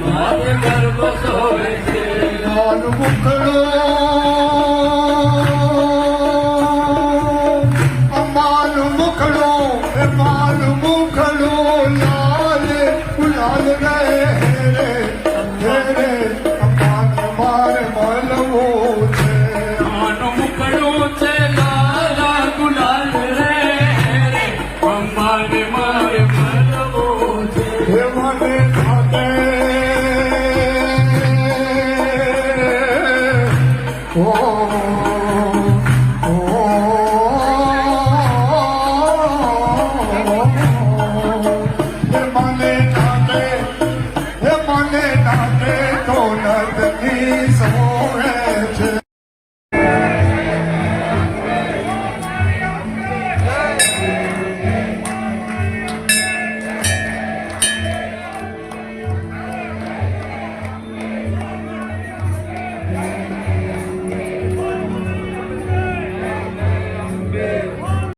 મારે ગર્ભ સોવે છે લાલ મુખડો અમાલ મુખડો એ માલ મુખડો લાલ ગુલાલ રે રે અમાલ મારે મળવો છે આનો મુકડો છે લાલ ગુલાલ રે અમારે મારે મળવો છે હે મને